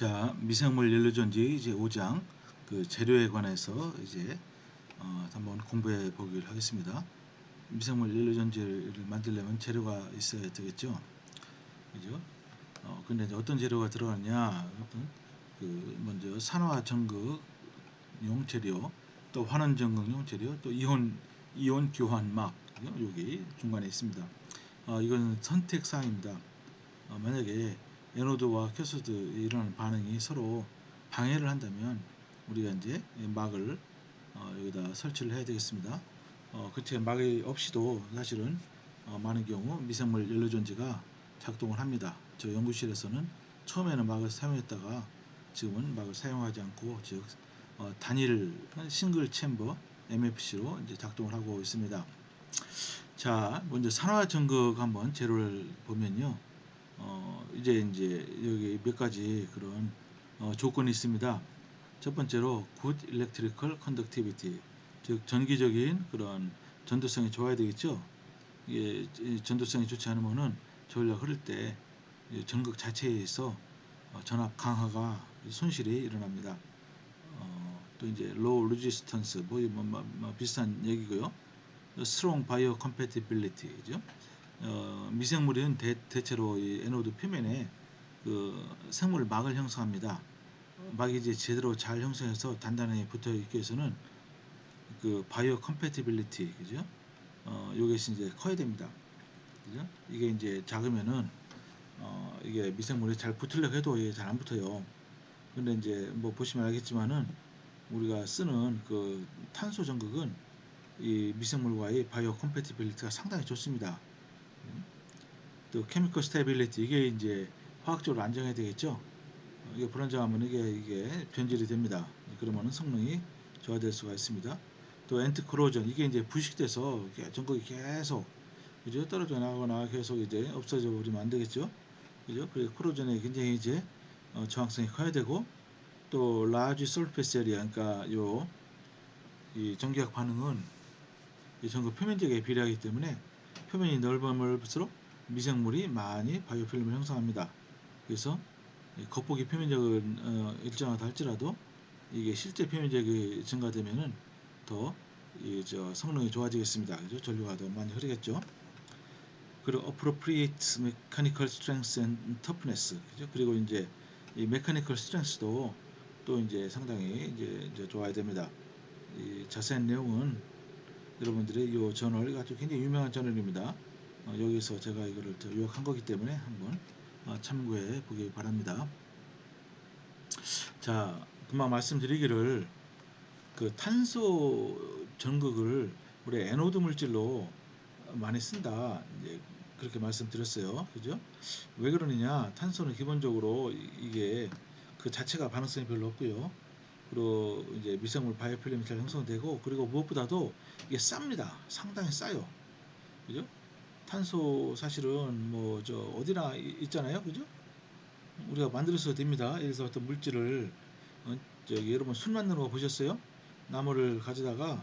자, 미생물 연료전지 이제 5장 그 재료에 관해서 이제 한번 공부해 보기를 하겠습니다. 미생물 연료전지를 만들려면 재료가 있어야 되겠죠. 그죠? 근데 이제 어떤 재료가 들어가느냐? 먼저 산화 전극용 재료, 또 환원 전극용 재료, 또 이온 교환막 여기 중간에 있습니다. 이건 선택 사항입니다. 만약에 에노드와 캐소드 이런 반응이 서로 방해를 한다면 우리가 이제 막을 여기다 설치를 해야 되겠습니다. 그렇게 막이 없이도 사실은 많은 경우 미생물 연료전지가 작동을 합니다. 저 연구실에서는 처음에는 막을 사용했다가 지금은 막을 사용하지 않고 즉 단일 싱글 챔버 MFC로 이제 작동을 하고 있습니다. 자, 먼저 산화 전극 한번 재료를 보면요. 이제 여기 몇 가지 그런 조건이 있습니다. 첫 번째로 good electrical conductivity, 즉 전기적인 그런 전도성이 좋아야 되겠죠. 이게 전도성이 좋지 않으면은 전류가 흐를 때 전극 자체에서 전압 강화가 손실이 일어납니다. 또 이제 low resistance 뭐 비슷한 얘기고요. strong biocompatibility, 그죠? 미생물은 대체로 이 에노드 표면에 그 생물 막을 형성합니다. 막이 이제 제대로 잘 형성해서 단단하게 붙어 있기 위해서는 그 바이오 컴패티빌리티, 그죠? 요것이 이제 커야 됩니다. 그죠? 이게 이제 작으면은 이게 미생물이 잘 붙으려고 해도 이게 잘 안 붙어요. 근데 이제 뭐 보시면 알겠지만은 우리가 쓰는 그 탄소 전극은 이 미생물과의 바이오 컴패티빌리티가 상당히 좋습니다. 또 케미컬 스테빌리티, 이게 이제 화학적으로 안정해야 되겠죠. 이게 불안정하면 이게 변질이 됩니다. 그러면 성능이 저하될 수가 있습니다. 또 엔트 코로전, 이게 이제 부식돼서 전극이 계속 그죠? 떨어져 나가거나 계속 이제 없어져 버리면 안 되겠죠. 그죠? 그리고 코로전에 굉장히 이제 저항성이 커야 되고, 또 라지 솔페스 에리아, 그러니까 이 전기학 반응은 이 전극 표면 지역에 비례하기 때문에 표면이 넓을수록 미생물이 많이 바이오필름을 형성합니다. 그래서 겉보기 표면적은 일정하다 할지라도 이게 실제 표면적이 증가되면은 더 성능이 좋아지겠습니다. 그죠? 전류가 더 많이 흐르겠죠. 그리고 appropriate mechanical strength and toughness, 그죠? 그리고 이제 이 mechanical strength도 또 이제 상당히 이제 좋아야 됩니다. 이 자세한 내용은 여러분들의 이 저널 아주 굉장히 유명한 저널입니다. 여기서 제가 이거를 요약한 거기 때문에 한번 참고해 보기 바랍니다. 자, 금방 말씀드리기를 그 탄소 전극을 우리 에노드 물질로 많이 쓴다, 이제 그렇게 말씀드렸어요. 그죠? 왜 그러느냐? 탄소는 기본적으로 이게 그 자체가 반응성이 별로 없고요. 그리고 이제 미생물 바이오필름이 잘 형성되고, 그리고 무엇보다도 이게 쌉니다. 상당히 싸요. 그죠? 탄소 사실은 뭐 저 어디나 있잖아요. 그죠? 우리가 만들어서 됩니다. 그래서 어떤 물질을 여러분 술 만드는 거 보셨어요? 나무를 가져다가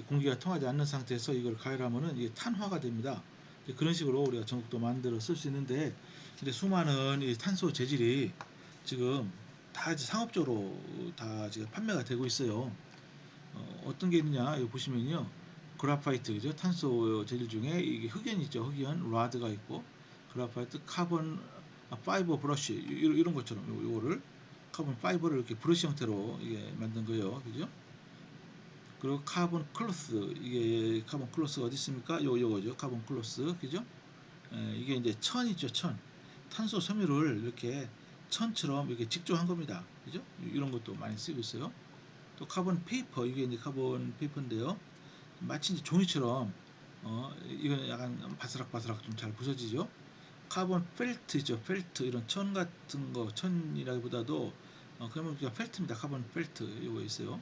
공기가 통하지 않는 상태에서 이걸 가열하면은 이게 탄화가 됩니다. 그런 식으로 우리가 전극도 만들어 쓸 수 있는데, 근데 수많은 이 탄소 재질이 지금 다 상업적으로 다 지금 판매가 되고 있어요. 어떤 게 있느냐, 여기 보시면요, 그라파이트, 그죠? 탄소 재질 중에 이게 흑연 있죠. 흑연 라드가 있고, 그라파이트, 카본 파이버 브러쉬, 이런 것처럼 요거를 카본 파이버를 이렇게 브러쉬 형태로 이게 만든 거예요. 그죠? 그리고 카본 클로스, 이게 카본 클로스가 어디 있습니까? 요거죠. 카본 클로스, 그죠? 이게 이제 천 있죠. 천, 탄소 섬유를 이렇게 천처럼 이렇게 직조한 겁니다. 그죠? 이런 것도 많이 쓰고 있어요. 또 카본 페이퍼, 이게 이제 카본 페이퍼인데요, 마치 이제 종이처럼 이건 약간 바스락바스락 좀 잘 부서지죠. 카본 펠트 있죠. 펠트, 이런 천 같은 거, 천이라기보다도 그러면 그냥 펠트입니다. 카본 펠트 이거 있어요.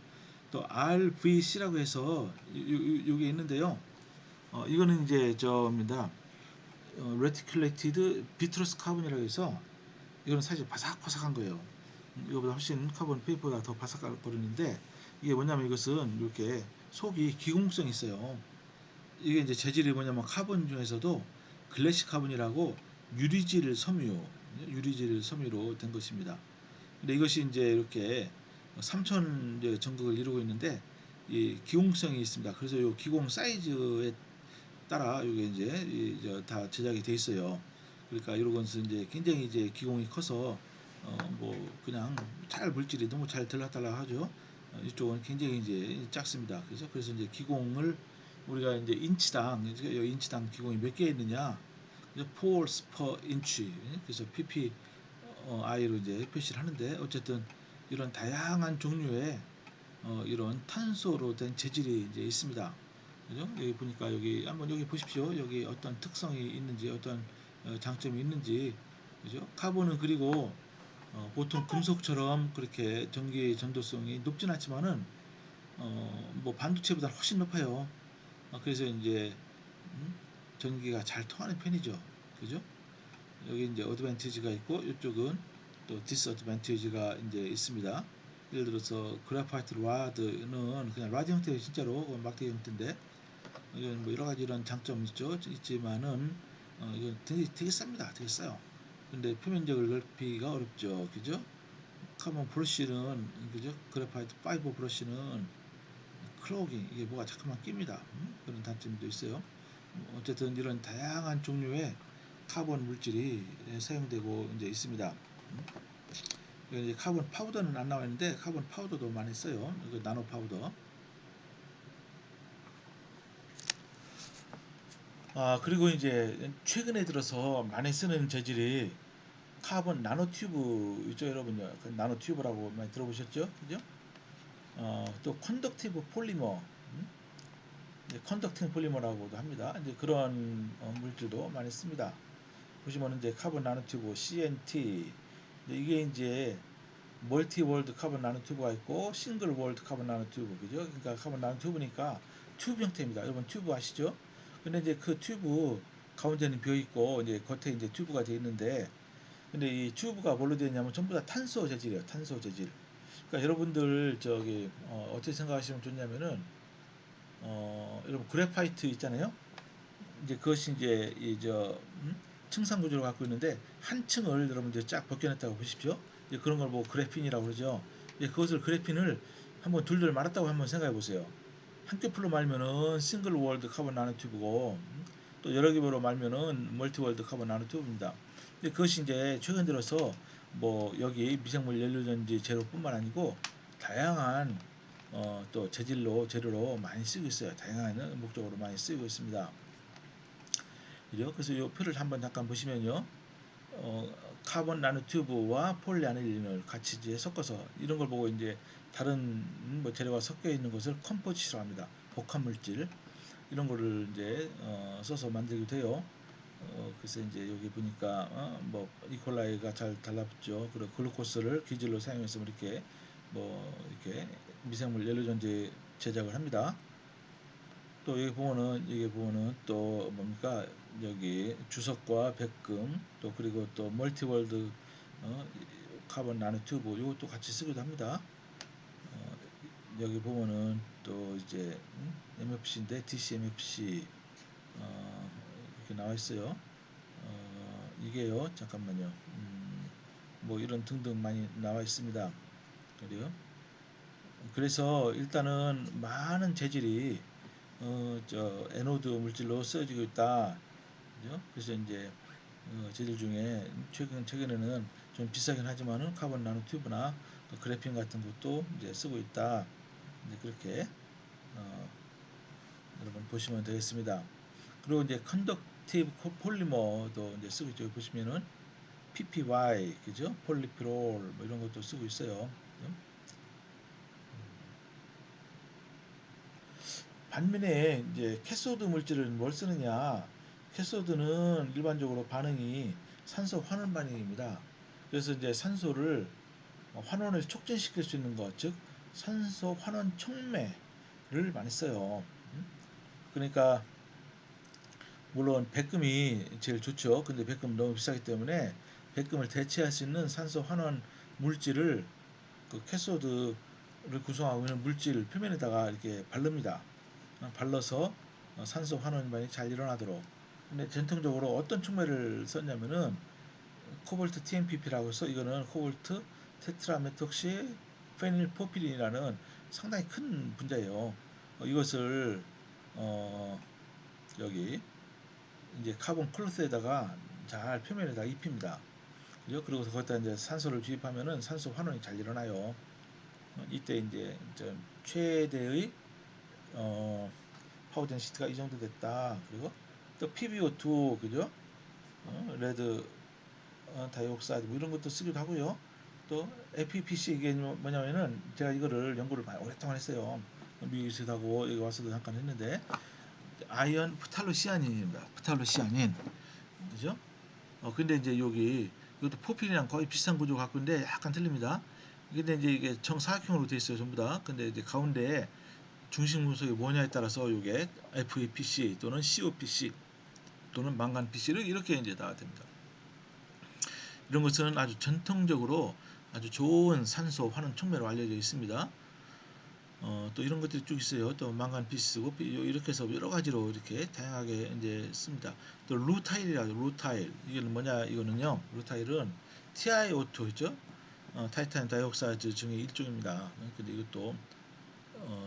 또 RVC라고 해서 요게 있는데요. 이거는 이제 저입니다. Reticulated Vitreous Carbon이라고 해서 이거는 사실 바삭바삭한 거예요. 이거보다 훨씬 카본 페이퍼가 더 바삭거리는데, 이게 뭐냐면 이것은 이렇게 속이 기공성이 있어요. 이게 이제 재질이 뭐냐면 카본 중에서도 글래시 카본이라고 유리질 섬유로 된 것입니다. 근데 이것이 이제 이렇게 3천 이제 전극을 이루고 있는데 이 기공성이 있습니다. 그래서 이 기공 사이즈에 따라 이게 이제 다 제작이 돼 있어요. 그러니까 이런 것은 이제 굉장히 이제 기공이 커서 뭐 그냥 잘 물질이 너무 잘 들락달락하죠. 이쪽은 굉장히 이제 작습니다. 그래서 이제 기공을 우리가 이제 인치당 인치당 기공이 몇 개 있느냐, 4 per inch, 그래서 ppI로 이제 표시를 하는데, 어쨌든 이런 다양한 종류의 이런 탄소로 된 재질이 이제 있습니다. 그죠? 여기 보니까 여기 한번 여기 보십시오. 여기 어떤 특성이 있는지, 어떤 장점이 있는지, 그죠? 카본은 그리고 보통 금속처럼 그렇게 전기 전도성이 높진 않지만은 뭐 반도체보다 훨씬 높아요. 그래서 이제 음, 전기가 잘 통하는 편이죠. 그죠? 여기 이제 어드밴티지가 있고 이쪽은 또 디스어드밴티지가 이제 있습니다. 예를 들어서 그래파이트 라드는 그냥 라드 형태의 진짜로 막대 형태인데, 이건 뭐 여러 가지 이런 장점이 있지만은 이건 되게 쌉니다. 되게 싸요. 근데 표면적을 넓히기가 어렵죠. 그죠? 카본 브러쉬는, 그죠? 그래파이트 파이버 브러쉬는 클로깅, 이게 뭐가 자꾸만 낍니다. 그런 단점도 있어요. 어쨌든 이런 다양한 종류의 카본 물질이 사용되고 이제 있습니다. 이제 카본 파우더는 안 나와 있는데 카본 파우더도 많이 써요. 이거 나노 파우더. 그리고 이제 최근에 들어서 많이 쓰는 재질이 카본 나노 튜브 있죠, 여러분요. 그 나노 튜브라고 많이 들어보셨죠? 그죠? 또 컨덕티브 폴리머, 컨덕팅 폴리머라고도 합니다. 이제 그런 물질도 많이 씁니다. 보시면 이제 카본 나노 튜브 CNT, 이게 이제 멀티 월드 카본 나노 튜브가 있고 싱글 월드 카본 나노 튜브, 그죠? 그러니까 카본 나노 튜브니까 튜브 형태입니다. 여러분 튜브 아시죠? 근데 이제 그 튜브 가운데는 비어 있고 이제 겉에 이제 튜브가 되어 있는데, 근데 이 튜브가 뭘로 되어 있냐면 전부 다 탄소 재질이에요. 탄소 재질. 그러니까 여러분들 어떻게 생각하시면 좋냐면은 여러분 그래파이트 있잖아요. 이제 그것이 이제 층상 구조를 갖고 있는데 한 층을 여러분들 쫙 벗겨냈다고 보십시오. 이제 그런 걸 뭐 그래핀이라고 그러죠. 이제 그것을 그래핀을 한번 둘둘 말았다고 한번 생각해 보세요. 한 겹으로 말면은 싱글 월드 카본 나노튜브고, 또 여러 겹으로 말면은 멀티 월드 카본 나노튜브입니다. 근데 그것이 이제 최근 들어서 뭐 여기 미생물 연료전지 재료뿐만 아니고 다양한 또 재료로 많이 쓰고 있어요. 다양한 목적으로 많이 쓰고 있습니다. 그죠? 그래서 이 표를 한번 잠깐 보시면요. 어, 카본 나노튜브와 폴리아닐린을 같이 이제 섞어서 이런 걸 보고 이제 다른 뭐 재료가 섞여 있는 것을 컴포지트라고 합니다. 복합 물질, 이런 거를 이제 써서 만들기도 돼요. 그래서 이제 여기 보니까 뭐 이콜라이가 잘 달라붙죠. 그리고 글루코스를 기질로 사용해서 이렇게 뭐 이렇게 미생물 연료전지 제작을 합니다. 또 여기 보면은 또 뭡니까, 여기 주석과 백금, 또 그리고 또 멀티월드 어, 카본 나노튜브, 이것도 같이 쓰기도 합니다. 어, 여기 보면은 또 이제 MFC인데 DCMFC 이렇게 나와 있어요. 이게요, 잠깐만요. 뭐 이런 등등 많이 나와 있습니다. 그래요. 그래서 일단은 많은 재질이 에노드 물질로 쓰여지고 있다. 그죠? 그래서 이제 재질 중에 최근에는 좀 비싸긴 하지만은 카본 나노 튜브나 그래핀 같은 것도 이제 쓰고 있다. 이제 그렇게 어, 여러분 보시면 되겠습니다. 그리고 이제 컨덕티브 폴리머도 이제 쓰고 있죠. 보시면은 PPY, 그죠? 폴리피롤 뭐 이런 것도 쓰고 있어요. 그죠? 반면에 이제 캐소드 물질은 뭘 쓰느냐? 캐소드는 일반적으로 반응이 산소 환원 반응입니다. 그래서 이제 산소를 환원을 촉진시킬 수 있는 것, 즉 산소 환원 촉매를 많이 써요. 그러니까 물론 백금이 제일 좋죠. 근데 백금 너무 비싸기 때문에 백금을 대체할 수 있는 산소 환원 물질을 그 캐소드를 구성하고 있는 물질 표면에다가 이렇게 바릅니다. 발라서 산소 환원이 잘 일어나도록. 근데 전통적으로 어떤 촉매를 썼냐면은 코볼트 TMPP라고 해서, 이거는 코볼트 테트라메톡시 페닐포피린이라는 상당히 큰 분자예요. 이것을 어, 여기 이제 카본 클로스에다가 잘 표면에다 입힙니다. 그죠? 그리고 거기다 이제 산소를 주입하면은 산소 환원이 잘 일어나요. 이때 이제 최대의 파워 덴시티가 이 정도 됐다. 그리고 또 PbO2 그죠? 레드 다이옥사이드 뭐 이런 것도 쓰기도 하고요. 또 FEPC 이게 뭐냐면은 제가 이거를 연구를 많이 오랫동안 했어요. 미국에서도 하고 여기 와서도 잠깐 했는데 아이언 프탈로시아닌입니다. 프탈로시아닌 그죠? 근데 이제 여기 이것도 포필이랑 거의 비슷한 구조 갖고 있는데 약간 틀립니다. 근데 이제 이게 정사각형으로 되어 있어요, 전부 다. 근데 이제 가운데 중심 금속이 뭐냐에 따라서 이게 FePC 또는 COPC 또는 망간 PC를 이렇게 이제 다 됩니다. 이런 것은 아주 전통적으로 아주 좋은 산소 환원 촉매로 알려져 있습니다. 또 이런 것들이 쭉 있어요. 또 망간 PC 쓰고 이렇게 해서 여러 가지로 이렇게 다양하게 이제 씁니다. 또 루타일이라고 루타일 이게 뭐냐 이거는요. 루타일은 TiO2 있죠. 타이탄 다이옥사이드 중에 일종입니다. 근데 이것도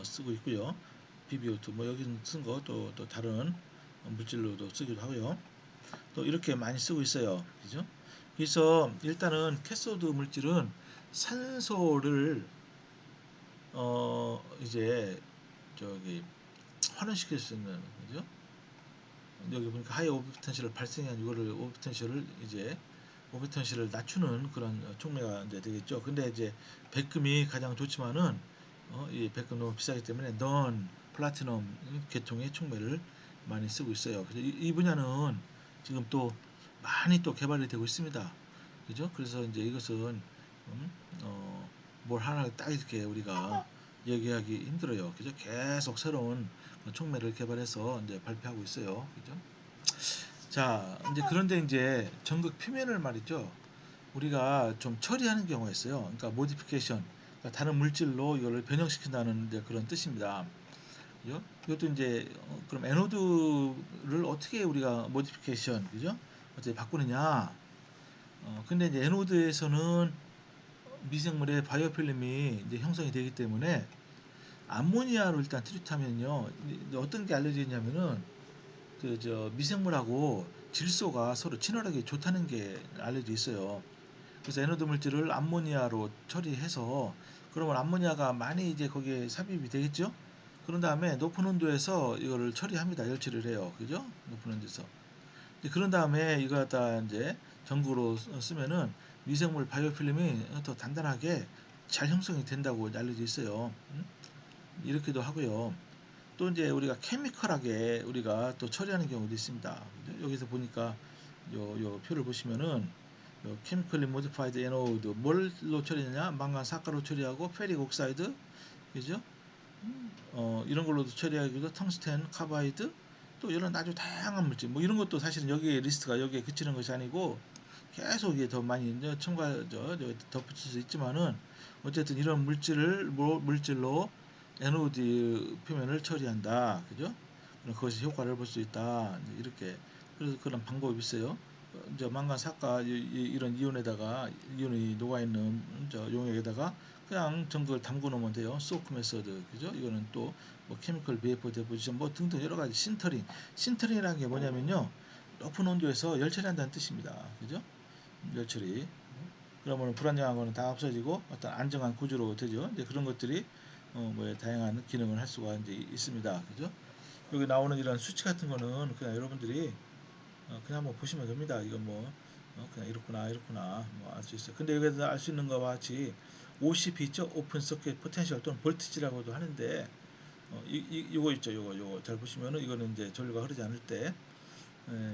쓰고 있고요. PbO2 뭐 여기 쓴 거 또 다른 물질로도 쓰기도 하고요. 또 이렇게 많이 쓰고 있어요. 그죠? 그래서 일단은 캐소드 물질은 산소를 이제 저기 환원시킬 수 있는 그죠? 여기 보니까 하이 오비텐시를 발생한 이거를 오비텐시를 이제 오비텐시를 낮추는 그런 촉매가 이제 되겠죠. 근데 이제 백금이 가장 좋지만은 이 백금 너무 비싸기 때문에 넌 플라티넘 계통의 촉매를 많이 쓰고 있어요. 그래서 이 분야는 지금 또 많이 또 개발이 되고 있습니다. 그죠? 그래서 이제 이것은 뭘 하나를 딱 이렇게 우리가 얘기하기 힘들어요. 그죠? 계속 새로운 촉매를 개발해서 이제 발표하고 있어요. 그죠? 자, 이제 그런데 이제 전극 표면을 말이죠. 우리가 좀 처리하는 경우가 있어요. 그러니까 모디피케이션, 그러니까 다른 물질로 이거를 변형시킨다는 이제 그런 뜻입니다. 그죠? 이것도 이제 그럼 에노드를 어떻게 우리가 모디피케이션, 그죠? 어떻게 바꾸느냐? 근데 이제 에노드에서는 미생물의 바이오필름이 이제 형성이 되기 때문에 암모니아로 일단 트리트하면요. 어떤 게 알려져 있냐면은 그 저 미생물하고 질소가 서로 친화력이 좋다는 게 알려져 있어요. 그래서 에노드 물질을 암모니아로 처리해서 그러면 암모니아가 많이 이제 거기에 삽입이 되겠죠? 그런 다음에 높은 온도에서 이거를 처리합니다. 열처리를 해요. 그죠? 높은 온도에서. 그런 다음에 이거 갖다 이제 전구로 쓰면은 미생물 바이오필름이 더 단단하게 잘 형성이 된다고 알려져 있어요. 이렇게도 하고요. 또 이제 우리가 케미컬하게 우리가 또 처리하는 경우도 있습니다. 여기서 보니까 요 표를 보시면은 요 chemically modified anode 뭘로 처리하냐? 망간 사가로 처리하고 페릭 옥사이드 그죠? 이런 걸로도 처리하기도 텅스텐 카바이드 또 이런 아주 다양한 물질 뭐 이런 것도 사실은 여기에 리스트가 여기에 그치는 것이 아니고 계속 이게 더 많이 첨가 덧붙일 수 있지만은 어쨌든 이런 물질로 에노드 표면을 처리한다 그죠? 그것이 효과를 볼 수 있다 이렇게 그래서 그런 방법이 있어요. 이제 망간 사가 이런 이온에다가 이온이 녹아 있는 용액에다가 그냥 전극을 담궈 놓으면 돼요. 소크 메서드 그죠? 이거는 또 뭐 케미컬 베이퍼 데포지션 뭐 등등 여러 가지 신터링이라는 게 뭐냐면요. 높은 온도에서 열 처리한다는 뜻입니다. 그죠? 열 처리. 그러면 불안정한 거는 다 없어지고 어떤 안정한 구조로 되죠. 이제 그런 것들이 뭐 다양한 기능을 할 수가 이제 있습니다. 그죠? 여기 나오는 이런 수치 같은 거는 그냥 여러분들이 그냥 한번 보시면 됩니다. 이건 뭐 그냥 이렇구나 뭐 알 수 있어요. 근데 여기서 알 수 있는 것과 같이 OCP 있죠? 오픈 서킷 포텐셜 또는 볼티지라고도 하는데 이거 있죠? 요거 잘 보시면은 이거는 이제 전류가 흐르지 않을 때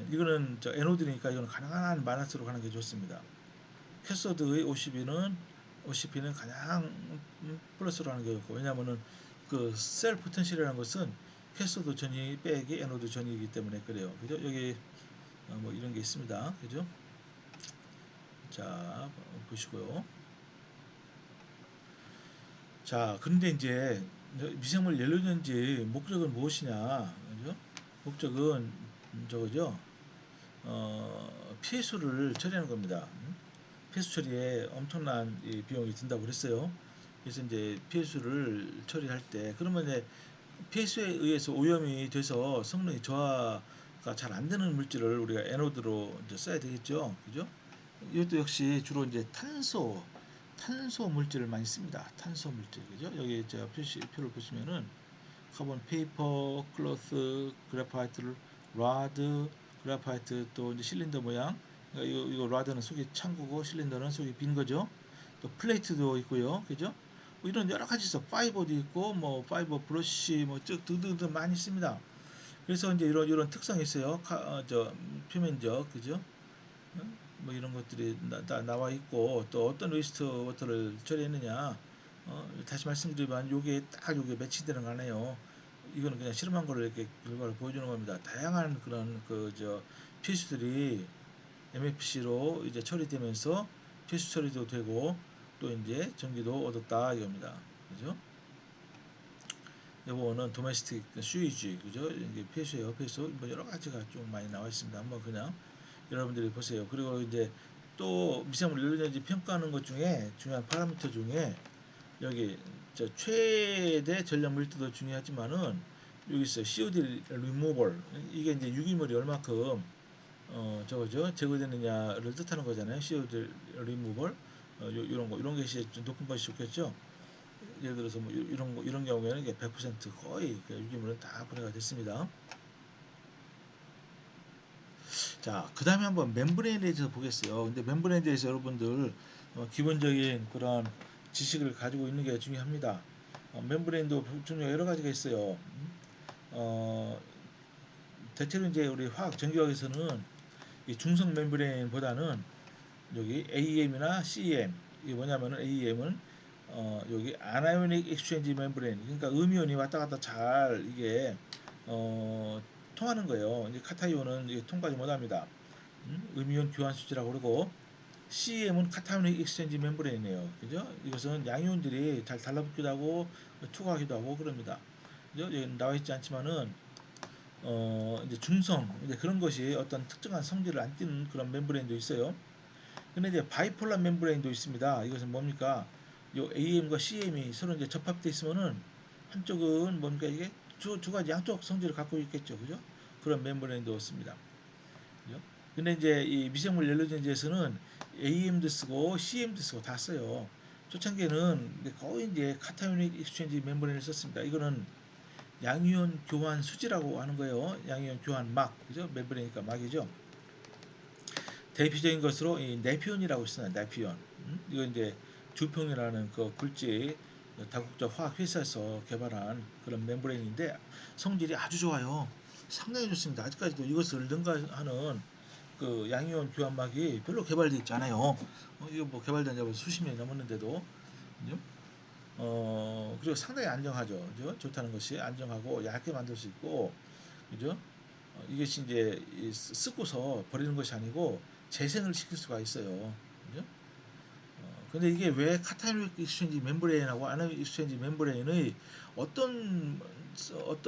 이거는 에노드니까 이거는 가능한 마이너스로 가는 게 좋습니다. 캐서드의 OCP는 가장 플러스로 하는 게 좋고 왜냐하면은 그 셀 포텐셜이라는 것은 캐서드 전이 빼기 에노드 전이기 때문에 그래요. 그죠? 여기 뭐 이런 게 있습니다. 그죠? 자, 보시고요. 자, 그런데 이제 미생물 연료전지 목적은 무엇이냐? 그죠? 목적은 저거죠. 피해수를 처리하는 겁니다. 폐수 처리에 엄청난 이 비용이 든다고 그랬어요. 그래서 이제 폐수를 처리할 때 그러면 이제 폐수에 의해서 오염이 돼서 성능이 저하가 잘 안 되는 물질을 우리가 에노드로 이제 써야 되겠죠. 그죠? 이것도 역시 주로 이제 탄소 물질을 많이 씁니다. 탄소 물질. 그죠? 여기 제가 표를 보시면은 카본 페이퍼, 클로스, 그래파이트, 라드, 그래파이트 또 이제 실린더 모양. 그러니까 이거 라드는 속이 창고고 실린더는 속이 빈 거죠. 또 플레이트도 있고요. 그죠? 뭐 이런 여러 가지 있어. 파이버도 있고 뭐 파이버 브러쉬 뭐쭉 등등등 많이 씁니다. 그래서 이제 이런 특성이 있어요. 저 표면적 그죠? 뭐 이런 것들이 나와 있고 또 어떤 웨이스트 워터를 처리했느냐 다시 말씀드리면 요게 매치되는 거네요. 이거는 그냥 실험한 거를 이렇게 결과를 보여주는 겁니다. 다양한 그런 그저 필수들이 MFC로 이제 처리되면서 필수 처리도 되고 또 이제 전기도 얻었다 이겁니다. 그죠? 요거는 도메스틱 수위지 그죠? 이게 폐수예요. 폐수 뭐 여러 가지가 좀 많이 나와 있습니다. 한번 그냥 여러분들이 보세요. 그리고 이제 또 미생물 연료전지 평가하는 것 중에 중요한 파라미터 중에 여기 저 최대 전력 밀도도 중요하지만은 여기 있어요. COD removal 이게 이제 유기물이 얼마큼 저거죠 제거되느냐를 뜻하는 거잖아요. COD removal 이런 거 이런 것이 좀 높은 것이 좋겠죠. 예를 들어서 뭐 이런 거 이런 경우에는 이게 100% 거의 유기물은 다 분해가 됐습니다. 자, 그 다음에 한번 멤브레인에 대해서 보겠어요. 근데 멤브레인에 대해서 여러분들 기본적인 그런 지식을 가지고 있는 게 중요합니다. 멤브레인도 종류가 여러 가지가 있어요. 어, 대체로 이제 우리 화학 전기학에서는 이 중성 멤브레인보다는 여기 AEM이나 CEM 이게 뭐냐면은 AEM은 여기 아나이오닉 익스체인지 멤브레인 그러니까 음이온이 왔다 갔다 잘 이게 통하는 거예요. 이제 카타이온은 이게 통과하지 못합니다. 음이온 교환 수지라고 그러고 CEM은 카타이오닉 익스체인지 멤브레인이에요. 그죠? 이것은 양이온들이 잘 달라붙기도 하고 투과하기도 하고 그럽니다. 그죠? 여기 나와 있지 않지만은 이제 중성 이제 그런 것이 어떤 특정한 성질을 안 띠는 그런 멤브레인도 있어요. 근데 이제 바이폴라 멤브레인도 있습니다. 이것은 뭡니까? 요 AM과 CM이 서로 이제 접합되어 있으면은 한쪽은 뭡니까 이게 두 가지 양쪽 성질을 갖고 있겠죠, 그죠? 그런 멤브레인도 있습니다. 그죠? 근데 이제 이 미생물 연료전지에서는 AM도 쓰고 CM도 쓰고 다 써요. 초창기에는 거의 이제 카타이오닉 익스체인지 멤브레인을 썼습니다. 이거는 양이온 교환 수지라고 하는 거예요. 양이온 교환 막, 그죠? 멤브레인이니까 막이죠. 대표적인 것으로 이 네피온이라고 있어요. 네피온. 이거 이제 주평이라는 그 굴지 다국적 화학 회사에서 개발한 그런 멤브레인인데 성질이 아주 좋아요. 상당히 좋습니다. 아직까지도 이것을 능가하는 그 양이온 교환막이 별로 개발되어 있지 않아요. 이거 뭐 개발된 지 벌써 수십 년이 넘었는데도 그죠? 그리고 상당히 안정하죠. 그죠? 좋다는 것이 안정하고 얇게 만들 수 있고 그죠? 이것이 이제 쓰고서 버리는 것이 아니고 재생을 시킬 수가 있어요. 그죠? 근데 이게 왜 카타이닉 익스체인지 멤브레인하고 아나이닉 익스체인지 멤브레인의 어떤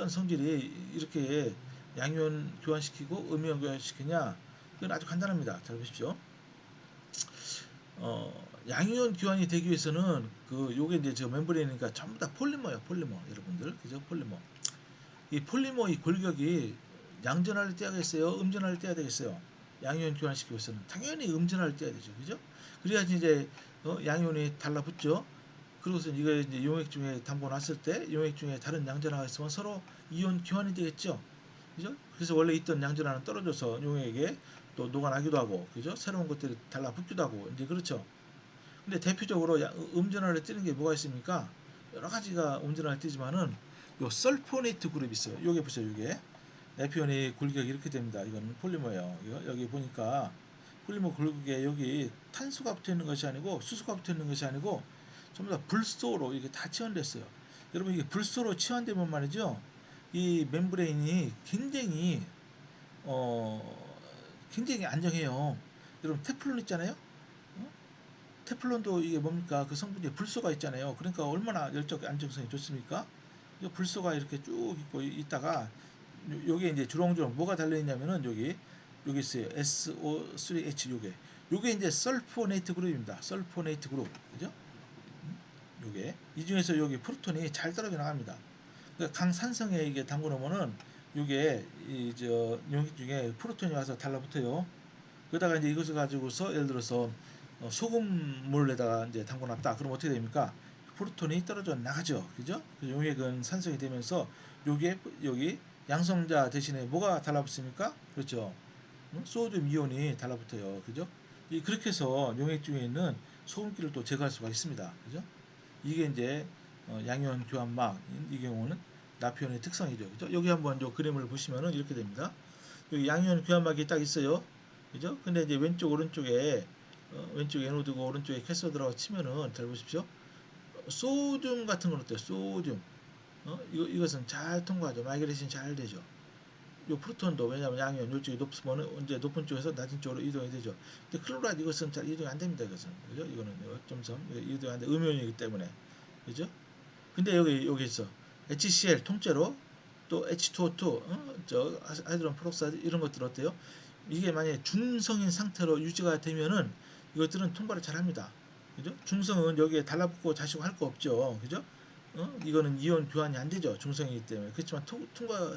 성질이 이렇게 양이온 교환시키고 음이온 교환시키냐? 그건 아주 간단합니다. 잘 보십시오. 양이온 교환이 되기 위해서는 그 요게 이제 저 멤브레인이니까 전부 다 폴리머예요. 폴리머 여러분들 그죠? 폴리머. 이 폴리머 이 골격이 양전하를 떼야 되겠어요? 음전하를 떼야 되겠어요? 양이온 교환시키기 위해서는 당연히 음전하를 떼야 되죠. 그죠? 그래야지 이제 양이온이 달라붙죠. 그리고서 이거 이제 용액 중에 담궈 놨을 때 용액 중에 다른 양전하가 있으면 서로 이온 교환이 되겠죠. 그죠? 그래서 원래 있던 양전하는 떨어져서 용액에 또 녹아나기도 하고 그죠? 새로운 것들이 달라붙기도 하고 이제 그렇죠. 근데 대표적으로 음전하를 띄는 게 뭐가 있습니까? 여러 가지가 음전하를 띄지만은 요 설포네이트 그룹이 있어요. 요게 보세요. 요게 내피온이 굴격이 이렇게 됩니다. 이건 폴리머예요. 이거 여기 보니까 폴리머 굴격에 여기 탄소가 붙어 있는 것이 아니고 수소가 붙어 있는 것이 아니고 전부 다 불소로 이게 다 치환됐어요. 여러분 이게 불소로 치환되면 말이죠. 이 멤브레인이 어 굉장히 안정해요. 여러분 테플론 있잖아요. 어? 테플론도 이게 뭡니까? 그 성분에 불소가 있잖아요. 그러니까 얼마나 열적 안정성이 좋습니까? 이 불소가 이렇게 쭉 있고 있다가 요게 이제 주렁주렁 뭐가 달려 있냐면은 여기 있어요. SO3H 요게 요게 이제 설포네이트 그룹입니다. 설포네이트 그룹. 그죠? 요게 이 중에서 여기 프로톤이 잘 떨어져 나갑니다. 그러니까 강산성에 이게 담궈 놓으면은 요게 이 저 용액 중에 프로톤이 와서 달라붙어요. 그러다가 이제 이것을 가지고서 예를 들어서 소금물에다가 이제 담궈놨다. 그럼 어떻게 됩니까? 프로톤이 떨어져 나가죠. 그죠? 용액은 산성이 되면서 요게 여기 양성자 대신에 뭐가 달라붙습니까? 그렇죠. 소듐 이온이 달라붙어요. 그죠? 그렇게 해서 용액 중에 있는 소금기를 또 제거할 수가 있습니다. 그죠? 이게 이제 양이온 교환막 이 경우는 나피온의 특성이죠. 그죠? 여기 한번 요 그림을 보시면은 이렇게 됩니다. 여기 양이온 교환막이 딱 있어요. 그죠? 근데 이제 왼쪽 오른쪽에 왼쪽 에노드고 오른쪽에 캐소드라고 치면은 잘 보십시오. 소듐 같은 건 어때요? 소듐. 이것은 잘 통과하죠. 마이그레이션 잘 되죠. 요 프로톤도 왜냐하면 양이온 요쪽이 높으면 이제 높은 쪽에서 낮은 쪽으로 이동이 되죠. 근데 클로라이드 이것은 잘 이동이 안 됩니다. 이것은 그죠? 이거는 점점 이동이 안 돼. 음이온이기 때문에 그죠? 근데 여기 있어 HCl 통째로 또 H2O2 저 하이드로겐 프록사이드 이런 것들 어때요? 이게 만약에 중성인 상태로 유지가 되면은 이것들은 통과를 잘 합니다. 그죠? 중성은 여기에 달라붙고 자시고 할 거 없죠. 그죠? 이거는 이온 교환이 안 되죠. 중성이기 때문에. 그렇지만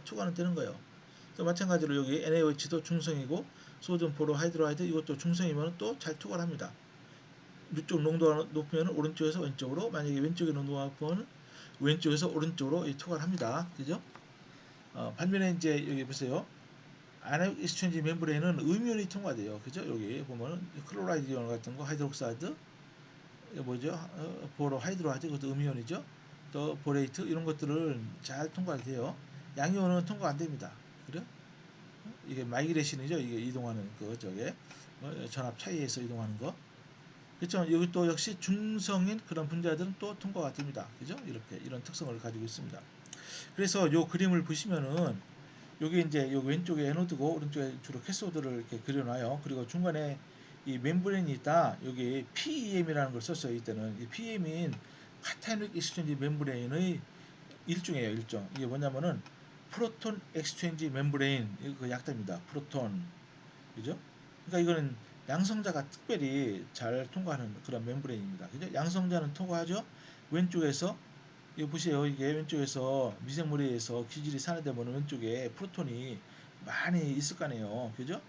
초과는 되는 거예요. 또 마찬가지로 여기 NaOH도 중성이고 소듐 보로 하이드로하이드 이것도 중성이면 또 잘 투과를 합니다. 이쪽 농도가 높으면 오른쪽에서 왼쪽으로, 만약에 왼쪽에 농도가 높으면 왼쪽에서 오른쪽으로 투과를 합니다. 그죠? 반면에 이제 여기 보세요. 아나이온 익스체인지 멤브레인은 음이온이 통과돼요. 그죠? 여기 보면은 클로라이드 이온 같은 거, 하이드록사이드, 뭐죠? 보로 하이드로하이드, 그것도 음이온이죠. 또 보레이트 이런 것들을 잘 통과돼요. 양이온은 통과 안 됩니다. 그래? 이게 마이그레이션이죠. 이게 이동하는 그 저게 전압 차이에서 이동하는 거. 그렇죠. 여기 또 역시 중성인 그런 분자들은 또 통과가 됩니다. 그죠? 이렇게 이런 특성을 가지고 있습니다. 그래서 요 그림을 보시면은 여기 이제 여기 왼쪽에 에노드고 오른쪽에 주로 캐소드를 이렇게 그려놔요. 그리고 중간에 이 멤브레인이 있다. 여기 PEM이라는 걸 썼어요. 이때는 이 PEM인 카타이닉 익스체인지 멤브레인의 일종이에요. 일종. 이게 뭐냐면은 프로톤 엑스체인지 멤브레인 그 약자입니다. 프로톤. 그죠? 그러니까 이거는 양성자가 특별히 잘 통과하는 그런 멤브레인입니다. 그죠? 양성자는 통과하죠. 왼쪽에서 이거 보세요. 이게 왼쪽에서 미생물에 의해서 기질이 산화되면 왼쪽에 프로톤이 많이 있을 거 아니에요. 그죠?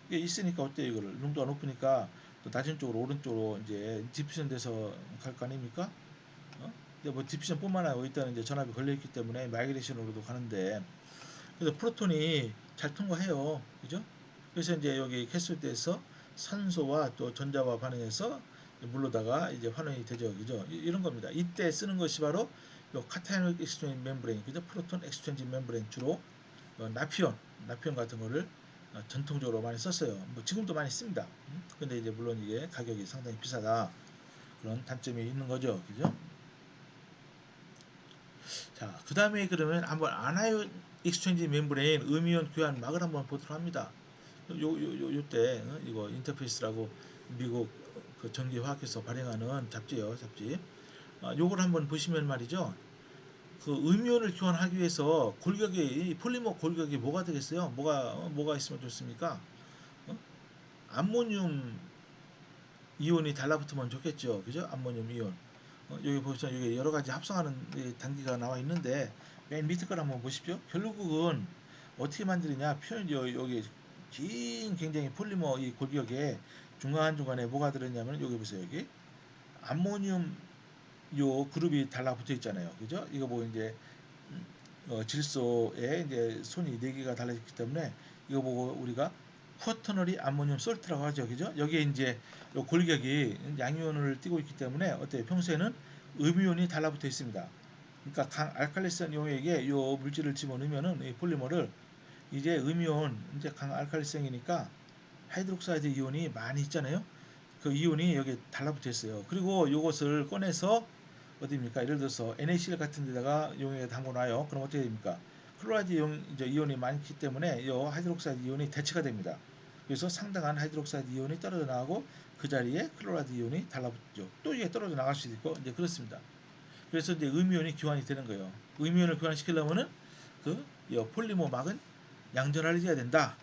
이게 있으니까 어때요? 이거를 농도가 높으니까 또 낮은 쪽으로 오른쪽으로 이제 디퓨전 돼서 갈 거 아닙니까? 근데 뭐 디퓨전뿐만 아니라 일단은 이제 전압이 걸려 있기 때문에 마이그레이션으로도 가는데, 그래서 프로톤이 잘 통과해요. 그죠? 그래서 이제 여기 캐스트에서 산소와 또 전자와 반응해서 물로다가 이제 환원이 되죠. 그죠? 이런 겁니다. 이때 쓰는 것이 바로 요 카타이닉 익스체인지 멤브레인, 그죠? 프로톤 익스체인지 멤브레인 주로 나피온 같은 거를 전통적으로 많이 썼어요. 뭐 지금도 많이 씁니다. 근데 이제 물론 이게 가격이 상당히 비싸다. 그런 단점이 있는 거죠. 그죠? 자, 그 다음에 그러면 한번 아나이온 익스체인지 멤브레인 음이온 교환막을 한번 보도록 합니다. 요때 이거 인터페이스라고 미국 그 전기화학에서 발행하는 잡지예요, 잡지. 요걸 한번 보시면 말이죠. 그 음이온을 교환하기 위해서 골격이 폴리머 골격이 뭐가 되겠어요? 뭐가 있으면 좋습니까? 어? 암모늄 이온이 달라붙으면 좋겠죠, 그죠? 암모늄 이온. 여기 보시면 여기 여러 가지 합성하는 단계가 나와 있는데 맨 밑에 걸 한번 보십시오. 결국은 어떻게 만드느냐 표현 여기 긴 굉장히 폴리머 이 골격에 중간중간에 뭐가 들어있냐면 여기 보세요. 여기 암모늄 요 그룹이 달라붙어 있잖아요. 그죠? 이거 보고 이제 질소에 이제 손이 4개가 달라있기 때문에 이거 보고 우리가 쿼터너리 암모늄 솔트라고 하죠. 그죠? 여기에 이제 요 골격이 양이온을 띠고 있기 때문에 어때요? 평소에는 음이온이 달라붙어 있습니다. 그러니까 강 알칼리성 용액에 요 물질을 집어넣으면은 이 폴리머를 이제 음이온 이제 강 알칼리성이니까 하이드록사이드 이온이 많이 있잖아요. 그 이온이 여기 달라붙어 있어요. 그리고 요것을 꺼내서 어디입니까? 예를 들어서 NaCl 같은 데다가 용액에 담궈놔요. 그럼 어떻게 됩니까? 클로라이드 이제 이온이 많기 때문에 이 하이드록사이드 이온이 대체가 됩니다. 그래서 상당한 하이드록사이드 이온이 떨어져 나가고 그 자리에 클로라이드 이온이 달라붙죠. 또 이게 떨어져 나갈 수도 있고 이제 그렇습니다. 그래서 이제 음이온이 교환이 되는 거예요. 음이온을 교환시키려면은 그 폴리머 막은 양전을 해야 된다.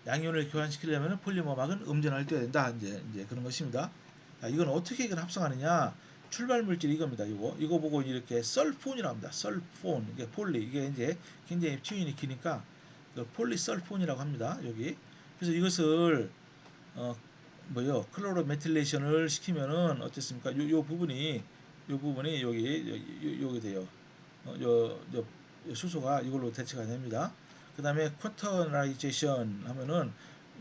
양이온을 교환시키려면 폴리머막은 음전을 띄어야 된다. 이제 그런 것입니다. 자, 이건 어떻게 이걸 합성하느냐? 출발 물질이 이겁니다. 이거 보고 이렇게 설폰이라고 합니다. 설폰 이게 폴리 이게 이제 굉장히 표현이 기니까 폴리설폰이라고 합니다. 여기 그래서 이것을 클로로메틸레이션을 시키면은 어떻습니까? 요 부분이 여기 돼요. 수소가 이걸로 대체가 됩니다. 그 다음에 쿼터나이제이션 하면은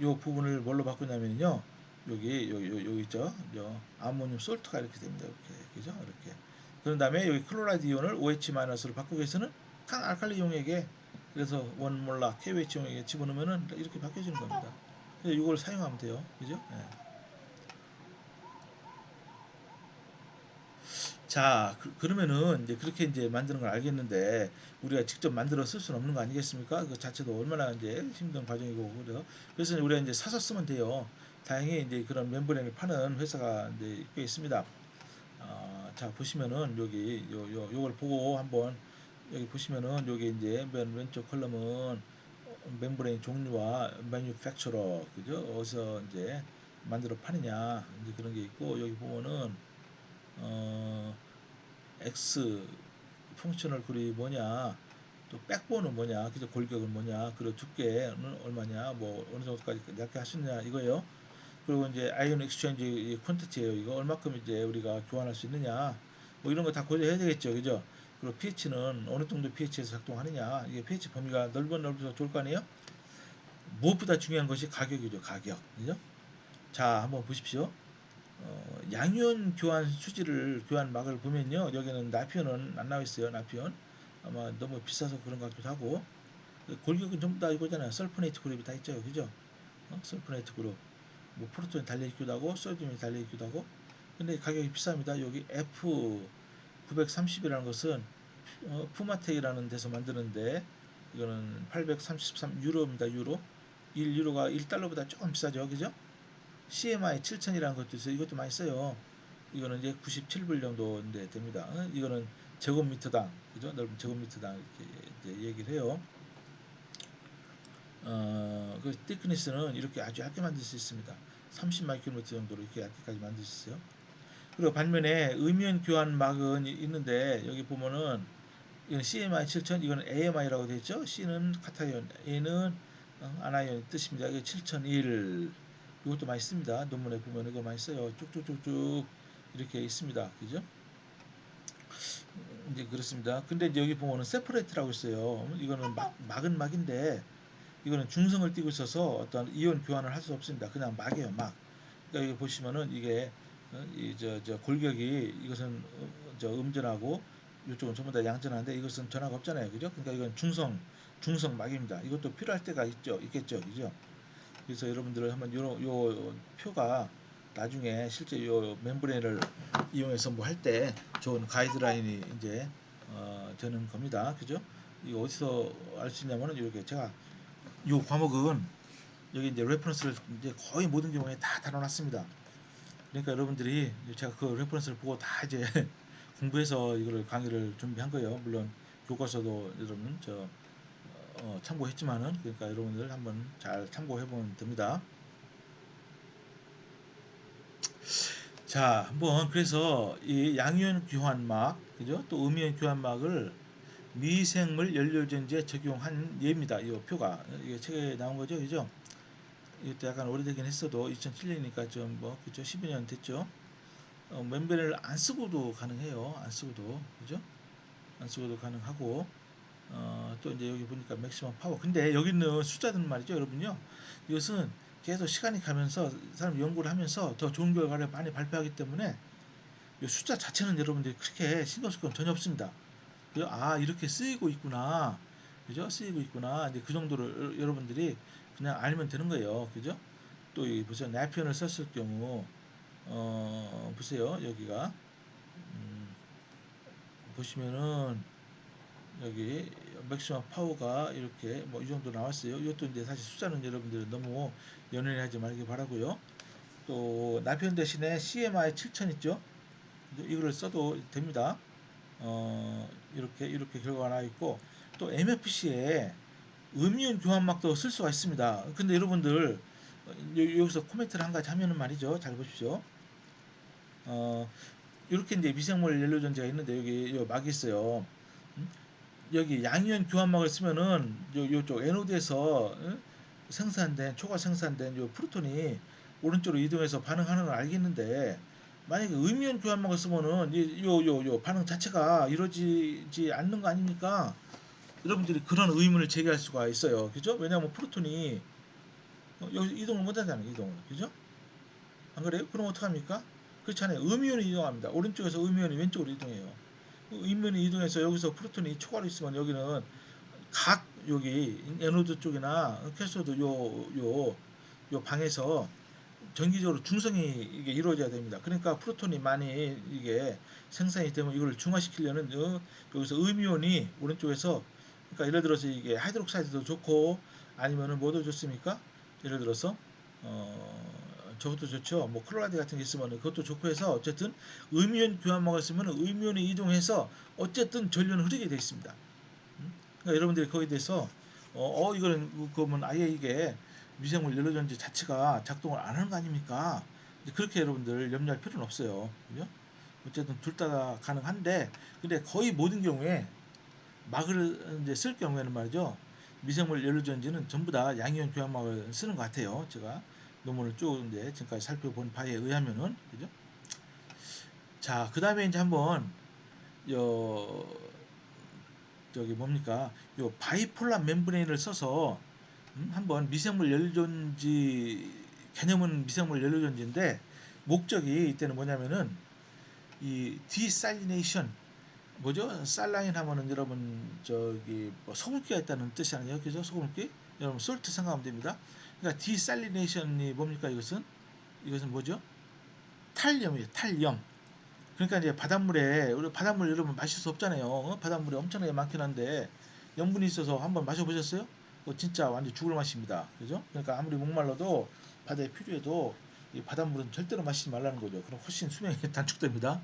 요 부분을 뭘로 바꾸냐면요. 여기 있죠. 아모늄 솔트가 이렇게 됩니다. 이렇게. 그죠? 이렇게. 그런 다음에 여기 클로라이드 이온을 OH-로 바꾸기 위해서는 강알칼리 용액에 그래서 원몰라 KOH 용액에 집어넣으면은 이렇게 바뀌어지는 겁니다. 그래서 이걸 사용하면 돼요. 그죠? 예. 자, 그러면은 이제 그렇게 이제 만드는 걸 알겠는데 우리가 직접 만들어 쓸 수는 없는 거 아니겠습니까? 그 자체도 얼마나 이제 힘든 과정이고 그래요. 그래서 우리가 이제 사서 쓰면 돼요. 다행히 이제 그런 멤브레인을 파는 회사가 이제 꽤 있습니다. 자 보시면은 여기 요걸 보고 한번 여기 보시면은 여기 이제 맨 왼쪽 컬럼은 멤브레인 종류와 매뉴팩처러 그죠? 어디서 이제 만들어 파느냐 이제 그런 게 있고 여기 보면은 어 X 펑셔널 그룹이 뭐냐 또 백본은 뭐냐 그죠 골격은 뭐냐 그리고 두께는 얼마냐 뭐 어느 정도까지 얇게 하시느냐 이거예요. 그리고 이제 아이온 익스체인지 퀀티티예요. 이거 얼마큼 이제 우리가 교환할 수 있느냐 뭐 이런 거 다 고려해야 되겠죠. 그죠? 그리고 pH는 어느 정도 pH에서 작동하느냐 이게 pH 범위가 넓어서 좋을 거 아니에요? 무엇보다 중요한 것이 가격이죠. 가격. 그죠? 자, 한번 보십시오. 양이온 교환 수지를 교환막을 보면요. 여기는 나피온은 안 나와 있어요. 나피온. 아마 너무 비싸서 그런 것 같기도 하고. 골격은 전부 다 이거잖아요. 설포네이트 그룹이 다 있죠. 그죠? 설포네이트 그룹. 뭐 프로톤이 달려있기도 하고 소디움이 달려있기도 하고. 근데 가격이 비쌉니다. 여기 F930이라는 것은 푸마텍이라는 데서 만드는데 이거는 833 유로입니다. 유로. 1유로가 1달러보다 조금 비싸죠. 그죠? CMI 7000이라는 것도 있어요. 이것도 많이 써요. 이거는 이제 97불 정도 됩니다. 이거는 제곱미터당, 그죠? 넓은 제곱미터당 이렇게 이제 얘기를 해요. 그 thickness는 이렇게 아주 얇게 만들 수 있습니다. 30 마이크로미터 정도로 이렇게 얇게까지 만들 수 있어요. 그리고 반면에 음이온 교환막은 있는데 여기 보면은 이건 CMI 7000, 이거는 AMI라고 되어 있죠. C는 카타이온, A는 아나이온 뜻입니다. 이게 7001. 이것도 많이 씁니다. 논문에 보면 이거 많이 써요. 쭉쭉쭉쭉 이렇게 있습니다. 그죠? 이제 그렇습니다. 근데 이제 여기 보면은 세퍼레이트라고 있어요. 이거는 막은 막인데 이거는 중성을 띠고 있어서 어떤 이온 교환을 할 수 없습니다. 그냥 막이에요, 막. 그러니까 여기 보시면은 이게 저 골격이 이것은 저 음전하고 이쪽은 전부 다 양전하는데 이것은 전하가 없잖아요, 그죠? 그러니까 이건 중성 막입니다. 이것도 필요할 때가 있겠죠, 그죠? 그래서 여러분들은 한번 요 표가 나중에 실제 요 멤브레인을 이용해서 뭐 할 때 좋은 가이드라인이 이제 되는 겁니다. 그죠? 이거 어디서 알 수 있냐면은 이렇게 제가 요 과목은 여기 이제 레퍼런스를 이제 거의 모든 경우에 다 다뤄놨습니다. 그러니까 여러분들이 제가 그 레퍼런스를 보고 다 이제 공부해서 이거를 강의를 준비한 거예요. 물론 교과서도 여러분 참고했지만은 그러니까 여러분들 한번 잘 참고해 보면 됩니다. 자, 한번 그래서 이 양이온 교환막, 그죠? 또 음이온 교환막을 미생물 연료전지에 적용한 예입니다. 이 표가 이게 책에 나온 거죠, 그죠? 이것도 약간 오래되긴 했어도 2007년이니까 좀 뭐 그죠? 12년 됐죠. 멤브레인을 안 쓰고도 가능해요. 안 쓰고도 그죠? 안 쓰고도 가능하고 또 이제 여기 보니까 맥시멈 파워. 근데 여기 있는 숫자들은 말이죠, 여러분요. 이것은 계속 시간이 가면서 사람 연구를 하면서 더 좋은 결과를 많이 발표하기 때문에 이 숫자 자체는 여러분들이 그렇게 신경 쓸 건 전혀 없습니다. 이렇게 쓰이고 있구나. 그죠? 쓰이고 있구나. 이제 그 정도로 여러분들이 그냥 알면 되는 거예요. 그죠? 또 이 보세요. 나편을 썼을 경우 보세요. 여기가 보시면은 여기 맥시멈 파워가 이렇게 뭐 이 정도 나왔어요. 이것도 이제 사실 숫자는 여러분들 너무 연연하지 말기 바라고요. 또 나편 대신에 CMI 7000 있죠? 이거를 써도 됩니다. 이렇게 결과가 나와 있고 또 MFC에 음이온 교환막도 쓸 수가 있습니다. 근데 여러분들 여기서 코멘트를 한 가지 하면은 말이죠. 잘 보십시오. 어, 이렇게 이제 미생물 연료전지가 있는데 여기 요 막이 있어요. 음? 여기 양이온 교환막을 쓰면은 요쪽 에노드에서 생산된 초과 생산된 요 프로톤이 오른쪽으로 이동해서 반응하는 걸 알겠는데 만약에 음이온 교환막을 쓰면은 요 반응 자체가 이루어지지 않는 거 아닙니까? 여러분들이 그런 의문을 제기할 수가 있어요. 그죠? 왜냐하면 프로톤이 여기 이동을 못 하잖아요. 이동을. 그죠? 안 그래요? 그럼 어떡합니까? 그렇잖아요. 음이온이 이동합니다. 오른쪽에서 음이온이 왼쪽으로 이동해요. 음이온이 이동해서 여기서 프로톤이 초과로 있으면 여기는 각 여기 에노드 쪽이나 캐소드 요 방에서 정기적으로 중성이 이게 이루어져야 됩니다. 그러니까 프로톤이 많이 이게 생산이 되면 이걸 중화시키려는 여기서 음이온이 오른쪽에서 그러니까 예를 들어서 이게 하이드록사이드도 좋고 아니면은 뭐도 좋습니까? 예를 들어서 저것도 좋죠. 뭐 클로라이드 같은 게 있으면 그것도 좋고 해서 어쨌든 음이온 교환막을 쓰면 음이온이 이동해서 어쨌든 전류는 흐르게 되어 있습니다. 그러니까 여러분들이 거기에 대해서 이거는 그러면 아예 이게 미생물 연료전지 자체가 작동을 안 하는 거 아닙니까? 그렇게 여러분들 염려할 필요는 없어요. 그죠? 어쨌든 둘 다 가능한데 근데 거의 모든 경우에 막을 이제 쓸 경우에는 말이죠. 미생물 연료전지는 전부 다 양이온 교환막을 쓰는 것 같아요. 제가 논문을 쭉 이제 지금까지 살펴본 바에 의하면은 그죠? 자, 그다음에 이제 한번 요 저기 뭡니까? 요 바이폴라 멤브레인을 써서 한번 미생물 연료전지 개념은 미생물 연료전지인데 목적이 이때는 뭐냐면은 이 디살리네이션 뭐죠? 살라인 하면은 여러분 저기 뭐 소금기가 있다는 뜻이 아니에요, 그죠? 소금기 여러분 솔트 생각하면 됩니다. 그러니까 디살리네이션이 뭡니까 이것은 뭐죠? 탈염이에요, 탈염. 그러니까 이제 바닷물에 우리 바닷물 여러분 마실 수 없잖아요. 바닷물이 엄청나게 많긴 한데 염분이 있어서 한번 마셔보셨어요? 그거 진짜 완전 죽을 맛입니다. 그죠? 그러니까 아무리 목말라도 바다에 필요해도 이 바닷물은 절대로 마시지 말라는 거죠. 그럼 훨씬 수명이 단축됩니다.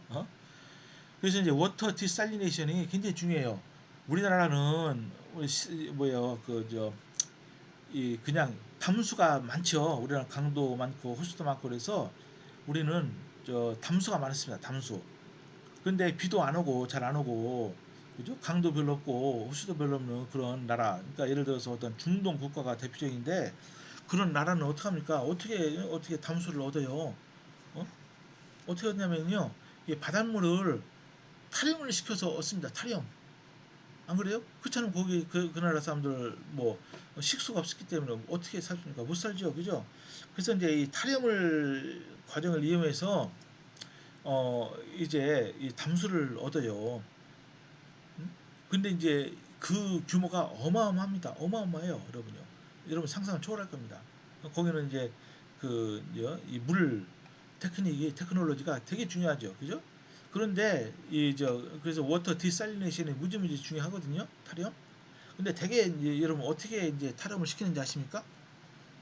그래서 이제 워터 디살리네이션이 굉장히 중요해요. 우리나라는 뭐예요? 이 그냥 담수가 많죠. 우리나라 강도 많고 호수도 많고 그래서 우리는 저 담수가 많습니다. 담수. 근데 비도 안 오고 잘 안 오고 그죠? 강도 별로 없고 호수도 별로 없는 그런 나라. 그러니까 예를 들어서 어떤 중동 국가가 대표적인데 그런 나라는 어떻게 합니까? 어떻게 담수를 얻어요? 어? 어떻게 하냐면요. 이 바닷물을 탈염을 시켜서 얻습니다. 탈염. 안 그래요? 그처럼 거기 그 나라 사람들 뭐 식수가 없었기 때문에 어떻게 살습니까? 못 살죠. 그죠? 그래서 이제 이 탈염을 과정을 이용해서 이제 이 담수를 얻어요. 음? 근데 이제 그 규모가 어마어마합니다. 어마어마해요, 여러분요. 여러분 상상을 초월할 겁니다. 거기는 이제 이물 테크닉이 테크놀로지가 되게 중요하죠, 그죠? 그런데 그래서 워터 디살리네이션이 무지무지 중요하거든요, 탈염. 근데 되게 이제 여러분 어떻게 이제 탈염을 시키는지 아십니까?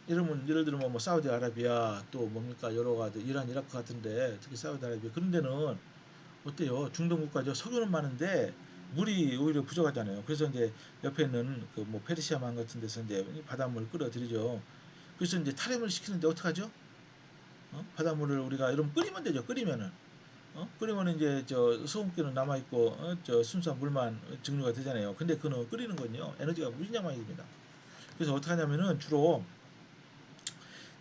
여러분 예를 들면 뭐 사우디아라비아 또 뭡니까 여러 가지 이란, 이라크 같은데 특히 사우디아라비아 그런 데는 어때요? 중동 국가죠. 석유는 많은데 물이 오히려 부족하잖아요. 그래서 이제 옆에 있는 그 뭐 페르시아만 같은 데서 이제 바닷물을 끌어들이죠. 그래서 이제 탈염을 시키는데 어떡하죠? 바닷물을 우리가 여러분 끓이면 되죠. 끓이면은 끓이면 이제 저 소금기는 남아 있고 저 순수한 물만 증류가 되잖아요. 근데 그는 끓이는 건요 에너지가 무지장 많이 듭니다. 그래서 어떻게 하냐면은 주로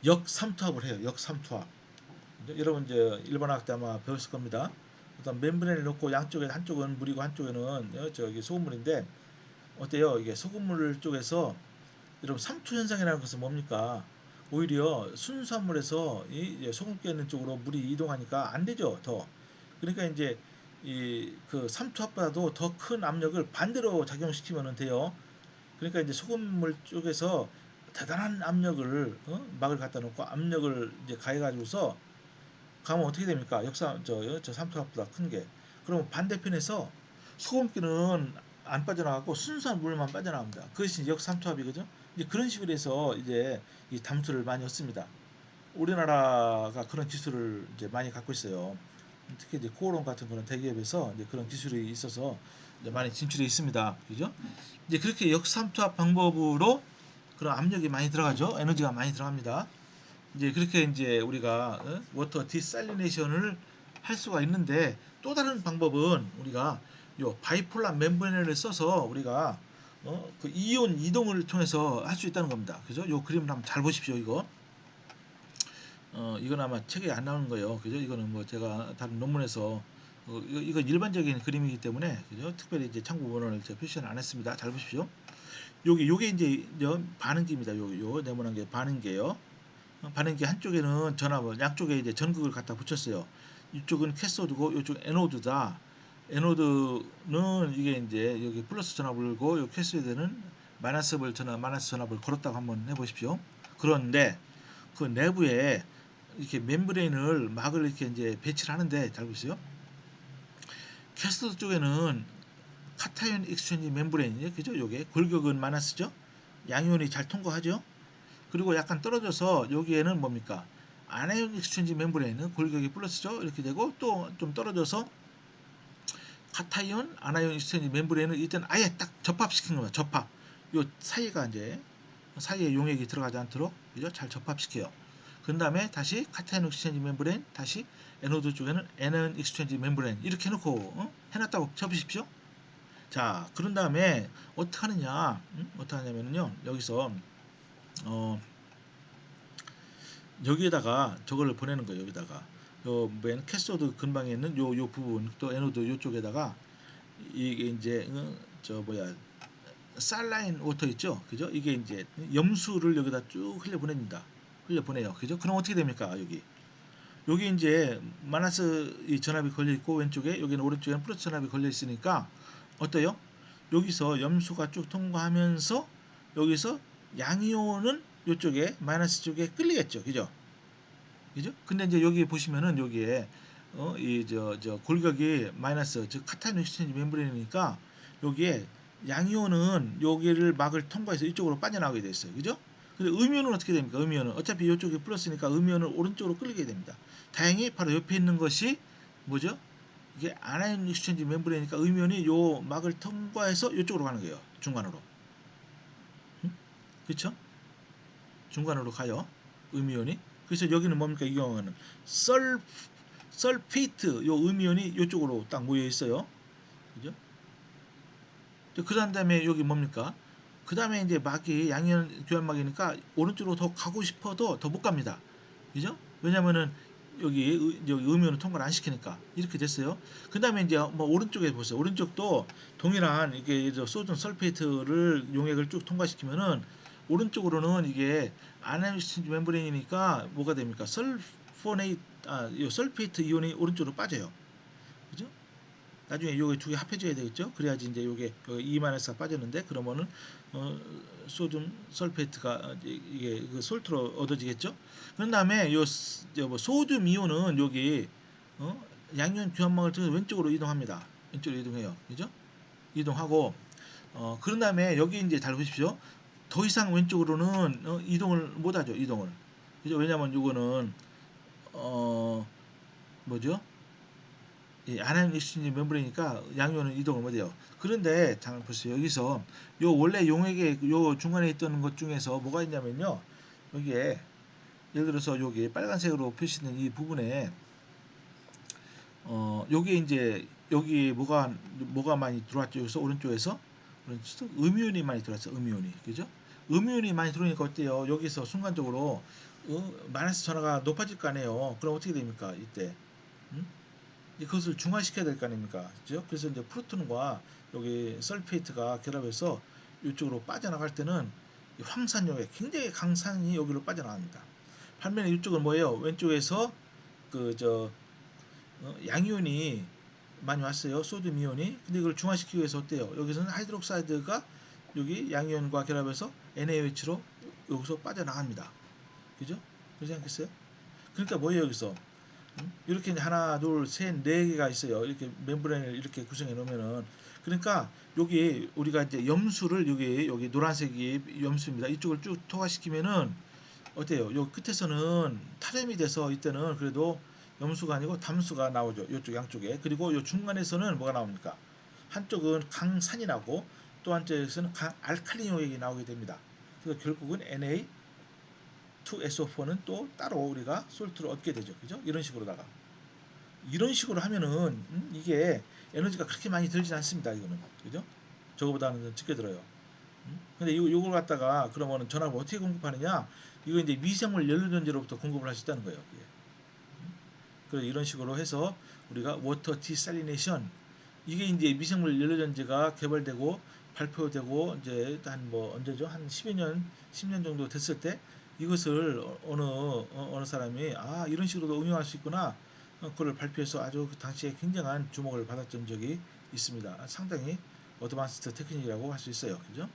역삼투압을 해요. 역삼투압. 여러분 이제 일반화학 때 아마 배웠을 겁니다. 어떤 멤브레인을 넣고 양쪽에 한쪽은 물이고 한쪽에는 저기 소금물인데 어때요? 이게 소금물 쪽에서 여러분 삼투 현상이라는 것은 뭡니까? 오히려 순수한 물에서 이 소금기 있는 쪽으로 물이 이동하니까 안 되죠. 더. 그러니까 이제 이 그 삼투압보다도 더 큰 압력을 반대로 작용시키면 돼요. 그러니까 이제 소금물 쪽에서 대단한 압력을 막을 갖다 놓고 압력을 이제 가해가지고서 가면 어떻게 됩니까? 저 삼투압보다 큰 게. 그럼 반대편에서 소금기는 안 빠져나가고 순수한 물만 빠져나갑니다. 그것이 역삼투압이거죠. 이제 그런 식으로 해서 이제 이 담수를 많이 얻습니다. 우리나라가 그런 기술을 이제 많이 갖고 있어요. 특히 이제 코오롱 같은 그런 대기업에서 이제 그런 기술이 있어서 이제 많이 진출해 있습니다. 그죠? 이제 그렇게 역삼투압 방법으로 그런 압력이 많이 들어가죠. 에너지가 많이 들어갑니다. 이제 그렇게 이제 우리가 워터 디살리네이션을 할 수가 있는데, 또 다른 방법은 우리가 요 바이폴라 멤브레인을 써서 우리가 그 이온 이동을 통해서 할 수 있다는 겁니다. 그죠? 요 그림을 한번 잘 보십시오. 이건 아마 책에 안 나오는 거예요. 그죠? 이거는 뭐 제가 다른 논문에서 이거 일반적인 그림이기 때문에, 그죠? 특별히 이제 참고 원원을 제가 표시는 안 했습니다. 잘 보십시오. 요게 이제 반응기입니다. 요 네모난 게 반응기예요. 반응기 한쪽에는 전압을, 양쪽에 이제 전극을 갖다 붙였어요. 이쪽은 캐소드고 이쪽 에노드다. 에노드는 이게 이제 여기 플러스 전압을 걸고, 요 캐소드에는 마이너스 전압을 걸었다고 한번 해보십시오. 그런데 그 내부에 이렇게 멤브레인을 막을 이렇게 이제 배치를 하는데, 잘 보세요. 캐스터 쪽에는 카타이온 익스체인지 멤브레인이에요. 그죠? 요게 골격은 마이너스죠. 양이온이 잘 통과하죠. 그리고 약간 떨어져서 여기에는 뭡니까? 아나이온 익스체인지 멤브레인은 골격이 플러스죠. 이렇게 되고, 또 좀 떨어져서 카타이온 아나이온 익스체인지 멤브레인을 일단 아예 딱 접합시키는 거예요. 접합. 요 사이가 이제 사이에 용액이 들어가지 않도록, 그죠? 잘 접합시켜요. 그 다음에 다시 카타이온 익스체인지 멤브레인, 다시 에노드 쪽에는 애나이온 익스체인지 멤브레인 이렇게 해놓고 해놨다고 쳐보십시오. 자, 그런 다음에 어떻게 하느냐? 어떻게 하냐면요, 여기서 여기에다가 저거를 보내는 거예요. 여기다가 요 맨 캐소드 근방에 있는 요 부분, 또 에노드 요쪽에다가 이게 이제 저 뭐야, 살라인 워터 있죠, 그죠? 이게 이제 염수를 여기다 쭉 흘려 보냅니다. 흘려 보내요, 그죠? 그럼 어떻게 됩니까? 여기 이제 마이너스 이 전압이 걸려 있고, 왼쪽에, 여기는 오른쪽에는 플러스 전압이 걸려 있으니까 어때요? 여기서 염수가 쭉 통과하면서 여기서 양이온은 이쪽에 마이너스 쪽에 끌리겠죠, 그죠? 그죠? 근데 이제 여기 보시면은 여기에 이 저 골격이 마이너스, 즉 카타이온 익스체인지 멤브레인이니까 여기에 양이온은 여기를 막을 통과해서 이쪽으로 빠져나가게 돼 있어요. 그죠? 근데 음이온은 어떻게 됩니까? 음이온은 어차피 이쪽이 플러스니까 음이온은 오른쪽으로 끌리게 됩니다. 다행히 바로 옆에 있는 것이 뭐죠? 이게 아나이온 익스체인지 멤브레인이니까 음이온이 요 막을 통과해서 이쪽으로 가는 거예요. 중간으로. 그렇죠? 중간으로 가요. 음이온이. 그래서 여기는 뭡니까? 이 경우는 썰 설페이트, 요 음이온이 이쪽으로 딱 모여 있어요. 그죠? 그 다음에 여기 뭡니까? 그 다음에 이제 막이 양이온 교환막이니까 오른쪽으로 더 가고 싶어도 더 못 갑니다. 그죠? 왜냐면은 여기 음이온을 통과를 안 시키니까 이렇게 됐어요. 그 다음에 이제 뭐 오른쪽에 보세요. 오른쪽도 동일한 이게 소듐 설페이트를 용액을 쭉 통과시키면은 오른쪽으로는 이게 아나이온 멤브레인이니까 뭐가 됩니까? 요 설페이트 이온이 오른쪽으로 빠져요. 그죠? 나중에 요게 두 개 합해져야 되겠죠? 그래야지 이제 요게 2-4 빠졌는데, 그러면은 어, 소듐 설페이트가 이게 그 솔트로 얻어지겠죠? 그런 다음에 뭐 소듐 이온은 여기 어, 양이온 교환막을 통해서 왼쪽으로 이동합니다. 왼쪽으로 이동해요. 그죠? 이동하고 그런 다음에 여기 이제 잘 보십시오. 더 이상 왼쪽으로는 이동을 못 하죠. 이동을. 그죠? 왜냐면 요거는 어 뭐죠? 아나이온 익스체인지 멤브레인이니까 양이온은 이동을 못해요. 그런데 잠깐 보세요. 여기서 요 원래 용액의 요 중간에 있던 것 중에서 뭐가 있냐면요. 여기에 예를 들어서 여기 빨간색으로 표시된 이 부분에 여기 이제 여기 뭐가 많이 들어왔죠. 여기서 오른쪽에서 음이온이 많이 들어왔어. 음이온이, 그죠? 음이온이 많이 들어오니까 어때요? 여기서 순간적으로 마이너스 전하가 높아질 거 아니에요. 그럼 어떻게 됩니까? 이때 음? 그것을 중화시켜야 될 거 아닙니까? 그죠? 그래서 이제 프로톤과 여기 설페이트가 결합해서 이쪽으로 빠져나갈 때는 황산용액, 굉장히 강산이 여기로 빠져나갑니다. 반면에 이쪽은 뭐예요? 왼쪽에서 그저 양이온이 많이 왔어요. 소듐 이온이. 근데 이걸 중화시키기 위해서 어때요? 여기서는 하이드록사이드가 여기 양이온과 결합해서 NaOH로 여기서 빠져나갑니다. 그죠? 그렇지 않겠어요? 그러니까 뭐예요, 여기서? 이렇게 하나, 둘, 셋, 네 개가 있어요. 이렇게 멤브레인을 이렇게 구성해 놓으면은, 그러니까 여기 우리가 이제 염수를 여기 노란색이 염수입니다. 이쪽을 쭉 통과시키면은 어때요? 요 끝에서는 탈염이 돼서 이때는 그래도 염수가 아니고 담수가 나오죠. 이쪽 양쪽에. 그리고 이 중간에서는 뭐가 나옵니까? 한쪽은 강산이 나고 또 한쪽에서는 알칼리 용액이 나오게 됩니다. 그래서 결국은 Na2SO4는 또 따로 우리가 솔트를 얻게 되죠. 그죠? 이런 식으로다가. 이런 식으로 하면은 이게 에너지가 그렇게 많이 들진 않습니다. 이거는. 그죠? 저거보다는 적게 들어요. 근데 요걸 갖다가 그러면은 전압을 어떻게 공급하느냐? 이거 이제 미생물 연료전지로부터 공급을 할 수 있다는 거예요. 그래서 이런 식으로 해서 우리가 워터 디살리네이션 이게 이제 미생물 연료전지가 개발되고 발표되고 이제 한 뭐 언제죠? 한 10여 년, 10년 정도 됐을 때 이것을 어느 사람이 아 이런 식으로도 응용할 수 있구나. 그걸 발표해서 아주 그 당시에 굉장한 주목을 받았던 적이 있습니다. 상당히 어드밴스드 테크닉이라고 할 수 있어요. 그죠?